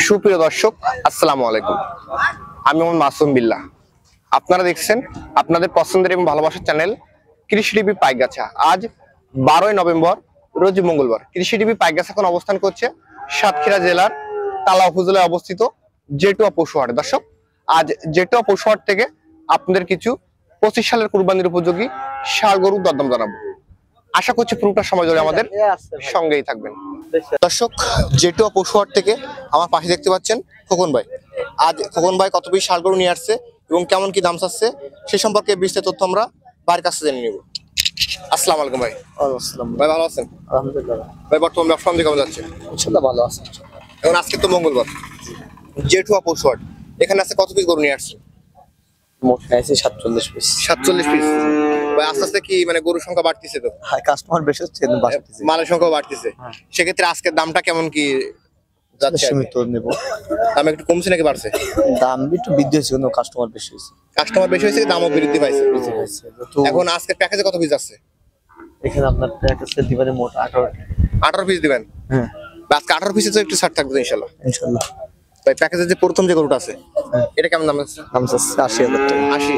সুপ্রিয় দর্শক, আসসালামু আলাইকুম। আমি মোহাম্মদ মাসুম বিল্লাহ। আপনারা দেখছেন আপনাদের পছন্দের এবং ভালোবাসার চ্যানেল কৃষি টিভি পাইকগাছা। আজ 12ই নভেম্বর, রোজ মঙ্গলবার। কৃষি টিভি পাইকগাছা এখন অবস্থান করছে সাতক্ষীরা জেলার তালা উপজেলায় অবস্থিত জেটুয়া পশুহাট। দর্শক, আজ জেটুয়া পশুহাট থেকে আপনাদের কিছু 25 সালের কুরবানির উপযোগী ষাঁড় গরুর দরদাম জানাবো। আশা করছি পুরোটা সময় ধরে আমাদের সঙ্গেই থাকবেন। দর্শক, জেটুয়া পশুহাট থেকে আমার পাশে দেখতে পাচ্ছেন খোকন ভাই। আজ খোকন ভাই কত পিস ষাঁড় গরু নিয়ে আসছে এবং কেমন কি দাম চাচ্ছে সে সম্পর্কে বিস্তারিত তথ্য আমরা বাড়ির কাছে জেনে নিব। আসসালামু আলাইকুম ভাই। আসসালাম ভাই ভালো আছেন? আলহামদুলিল্লাহ ভাই বর্তমান ব্যবসা বাণিজ্য কেমন যাচ্ছে? ইনশাআল্লাহ ভালো আছে। এখন আজকে তো মঙ্গলবার, জেটুয়া পশুহাট এখানে আছে কত পিস গরু নিয়ে আসছে? মোট আছে 47 পিস। 47 পিস। ভাই আস্তে আস্তে কি মানে গরুর সংখ্যা বাড়তিছে তো? হ্যাঁ, কাস্টমার বেশি হচ্ছে কিন্তু বাড়তেছে। মালের সংখ্যা বাড়তিছে। সেক্ষেত্রে আজকের দামটা কেমন কি যাচ্ছে? সীমিত নেব। দাম একটু কমছে নাকি বাড়ছে? দাম একটু বৃদ্ধি হয়েছে কিন্তু কাস্টমার বেশি হয়েছে। কাস্টমার বেশি হয়েছে, দামও বৃদ্ধি পাইছে। তো এখন আজকের প্যাকেজে কত পিস আছে? এখানে আপনার প্যাকেজে দিবারে মোট 18 পিস দিবেন। হ্যাঁ আজকে 18 পিসে তো একটু ছাড় থাকবে ইনশাআল্লাহ। ইনশাআল্লাহ। ভাই প্যাকেজের যে প্রথম যে গরুটা আছে এটা কেমন দাম আছে? দাম আছে 80,000 টাকা। 80।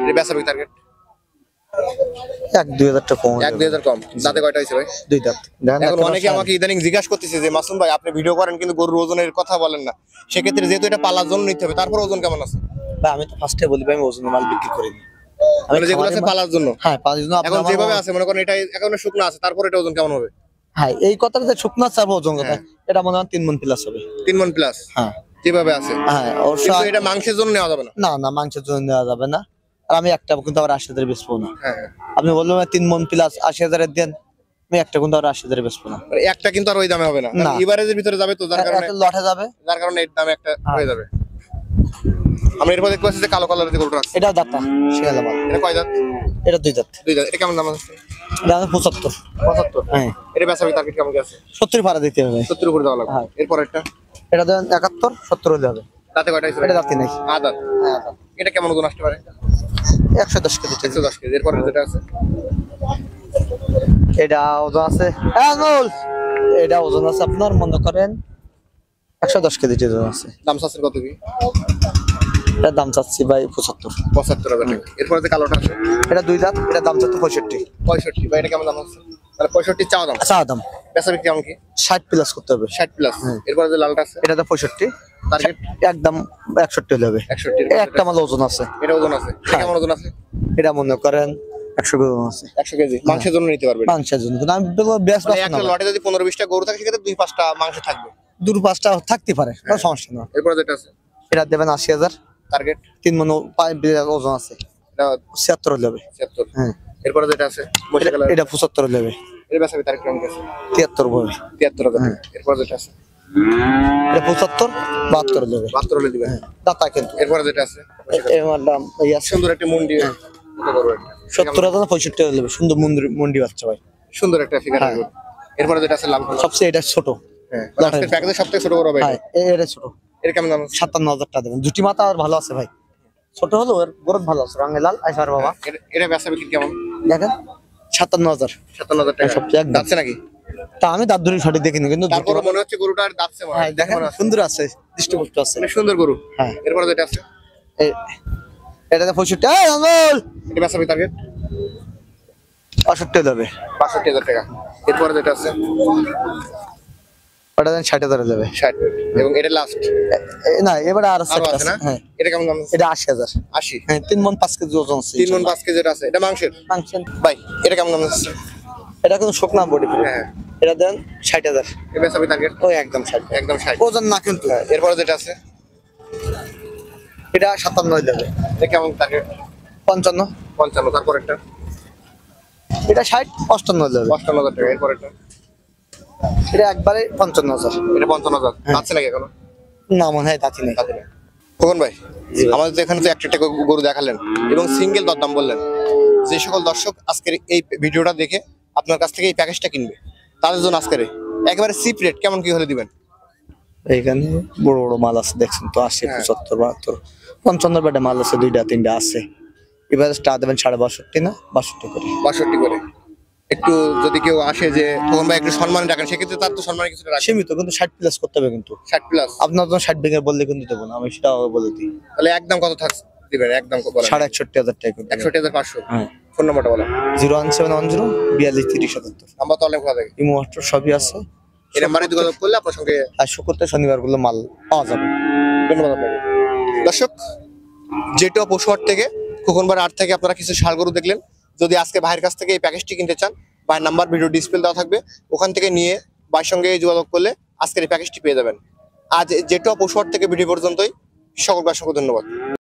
এটা বেচা বিক্রি টার্গেট 1-2,000 টাকা কম। 1-2 হাজার কম। দাঁতে কয়টা হয়েছে ভাই? 2 দাঁত। এখন অনেকে আমাকে ইদানিং জিজ্ঞাসা করতেছে যে মাসুম ভাই আপনি ভিডিও করেন কিন্তু গরুর ওজনের কথা বলেন না। সেক্ষেত্রে যেহেতু এটা পালার জন্য নিতে হবে, তারপর ওজন কেমন আছে? ভাই আমি তো ফার্স্টে বলি ভাই আমি ওজন মাল বিক্রি করি না। মানে যেগুলো আছে পালার জন্য। হ্যাঁ, পাঁচ দিন এখন যেভাবে আছে মনে করেন এটা এখন শুকনো আছে, তারপর এটা ওজন কেমন হবে? হ্যাঁ, এই কথাটা যে শুকনা চাপ ওজন কথা এটা মনে হয় 3 মণ প্লাস হবে। 3 মণ প্লাস। হ্যাঁ যেভাবে আছে। হ্যাঁ, ওর কিন্তু এটা মাংসের জন্য নেওয়া যাবে না। না না, মাংসের জন্য নেওয়া যাবে না। আর আমি একটা কিন্তু আবার 80,000 বেচবো না। হ্যাঁ, আপনি বললেন 3 মণ প্লাস 80,000 দেন, আমি একটা কিন্তু আবার 80,000 বেচবো না। একটা কিন্তু আর ওই দামে হবে না, না। এভারেজের ভিতরে যাবে তো, যার কারণে একটা লটে যাবে, এর দাম একটা হয়ে যাবে। আমরা এরপর দেখতে পাচ্ছি যে কালো কালারের যে গরুটা আছে এটাও দাঁতা শিয়ালা মাল। এটা কয় দাঁত? এটা 2 দাঁত। 2 দাঁত। এটা কেমন দাম আছে? দাম 75। 75। হ্যাঁ, এটা বেচা বিক্রি টার্গেট কেমন কি আছে? 70 ভাড়া দিতে হবে। 70 উপরে দেওয়া লাগবে। হ্যাঁ। এরপর একটা এটা দেন 71, 70 হলে হবে। দাঁতে কয়টা আছে? এটা দাঁতি নাই। দাঁত। হ্যাঁ, এটা কেমন ওজন আসতে পারে? 110 কেজি। 110 কেজি। এরপর যেটা আছে এটা ওজন আছে এটা ওজন আছে আপনার মনে করেন 110 কেজি ওজন আছে। দাম চাচ্ছেন কত কি? এটার দাম চাচ্ছি ভাই 75। 75,000 টাকা। এরপর যে কালোটা আছে এটা 2 দাঁত, এটা দাম চাচ্ছি 65। 65। ভাই এটা কেমন দাম আছে? তাহলে 65 চাওয়া দাম। আচ্ছা, দাম বেচা বিক্রি কেমন কি? 60 প্লাস করতে হবে। 60 প্লাস। এরপর যে লালটা আছে এটা তো 65, টার্গেট একদম 61 হলে হবে। 61। এই একটা মাল ওজন আছে। এটা ওজন আছে। এটা কেমন ওজন আছে? এটা মনে করেন 100 গ্রাম আছে। 100 কেজি। মাংসের জন্য নিতে পারবেন। মাংসের জন্য কিন্তু আমি বলবো বেশ মানে একটা লটে যদি 15-20টা গরু থাকে সেক্ষেত্রে 2-5টা মাংস থাকবে। 2-5টা থাকতে পারে, কোনো সমস্যা না। এরপর যেটা আছে এটা দেবেন 80,000। টার্গেট 3 মণ ওজন আছে। এটা 76 হলে হবে। 76। হ্যাঁ, এরপর যেটা আছে মশলা কালার এটা 75 হলে হবে। এর বেচা বিক্রি টার্গেট কেমন কি আছে? 73 হবে। 73,000 টাকা। এরপর যেটা আছে এটা 75, 72 হলে হবে। 72 হলে দিবেন। দাতা কিন্তু এরপর যেটা আছে এর দাম এই আছে সুন্দর একটা মুন্ডি। কত বড় একটা? 70,000 না 65 হলে হবে। সুন্দর মন্ডি বাচ্চা ভাই, সুন্দর একটা ফিগার। হ্যাঁ। এরপর যেটা আছে লাল কালার। সবচেয়ে এটা ছোট। হ্যাঁ, আজকের প্যাকেজে সবথেকে ছোট বড় ভাই। হ্যাঁ, এটা ছোট। এর কেমন দাম আছে? 57,000 টাকা দেবেন। দুটি মাথা আর ভালো আছে ভাই, ছোট হলো ওর গরম ভালো আছে, রঙে লাল আইসার বাবা। এটা বেচা বিক্রি কেমন? দেখেন 57,000। 57,000 টাকা। সবচেয়ে একদম যাচ্ছে নাকি? তা আমি দাঁত ধরে সঠিক দেখিনি কিন্তু তারপর মনে হচ্ছে গরুটা আর দাঁতছে মনে হয়। হ্যাঁ, দেখেন সুন্দর আছে, দৃষ্টিপুষ্ট আছে। অনেক সুন্দর গরু। হ্যাঁ, এরপর যেটা আছে এটাতে 65। এই আঙ্গুল এটা বেচা বিক্রি টার্গেট 65 হলে হবে। 65,000 টাকা। এরপর যেটা আছে ওটা দেন 60,000 হলে হবে। 60 এবং এটা লাস্ট। না, এবারে আর আছে আরো আছে না? হ্যাঁ, এটা কেমন দাম আছে? এটা 80,000। 80। হ্যাঁ, 3 মণ 5 কেজি ওজন আছে। 3 মণ 5 কেজি আছে। এটা মাংসের। মাংসের ভাই এটা কেমন দাম আছে? এটা কিন্তু শুকনা বডি। হ্যাঁ, এটা দেন 60,000। এটা বেচা বিক্রি টার্গেট ওই একদম 60। একদম 60। ওজন না কিন্তু। এরপর যেটা আছে এটা 57 হলে হবে। এটা কেমন টার্গেট? 55। 55। তারপর একটা এটা 60, 58 হলে হবে। 55,000 টাকা। এরপর একটা এটা একবারে 55,000। এটা 55,000। যাচ্ছে নাকি এখনো? না মনে হয় দাঁতি নেই। খোকন ভাই, আমাদের তো এখানে তো একটা গরু দেখালেন এবং সিঙ্গেল দরদাম বললেন। যে সকল দর্শক আজকের এই ভিডিওটা দেখে আপনার কাছ থেকে এই প্যাকেজটা কিনবে তাদের জন্য আজকের একেবারে চিপ রেট কেমন কি হলে দিবেন? এখানে বড় বড় মাল আছে দেখছেন তো, 80, 75, 72, 55 বেডে মাল আছে, 2টা 3টা আছে। এবারে স্টার দেবেন 62.5 না 62 করে। 62 করে। একটু যদি কেউ আসে যে তখন ভাই একটু সম্মানে ডাকেন, সেক্ষেত্রে তার তো সম্মানে কিছুটা রাখেন। সীমিত, কিন্তু 60+ করতে হবে কিন্তু। 60+। আপনার তো 60 ভেঙে বললে কিন্তু দেবো না, আমি সেটা বলে দিই। তাহলে একদম কত থাকছে দিবেন, একদম কত বলেন? 61,000 টাকা করতে হবে। 61,500। হ্যাঁ। ফোন নাম্বারটা বলেন। 01710 423077। নাম্বার তো অনলাইন খোলা থাকে, ইমো হোয়াটসঅ্যাপ সবই আছে। এই নাম্বারে যোগাযোগ করলে আপনার সঙ্গে। আর শুক্র থেকে শনিবার গুলো মাল পাওয়া যাবে। ধন্যবাদ আপনাকে। দর্শক, যেটা পশুহাট থেকে খোকনবার হাট থেকে আপনারা কিছু ষাঁড় গরু দেখলেন। যদি আজকে ভাইয়ের কাছ থেকে এই প্যাকেজটি কিনতে চান, ভাইয়ের নাম্বার ভিডিও ডিসপ্লে দেওয়া থাকবে, ওখান থেকে নিয়ে ভাইয়ের সঙ্গে যোগাযোগ করলে আজকের এই প্যাকেজটি পেয়ে যাবেন। আজ যেটা পশুহাট থেকে ভিডিও পর্যন্তই, সকলকে অসংখ্য ধন্যবাদ।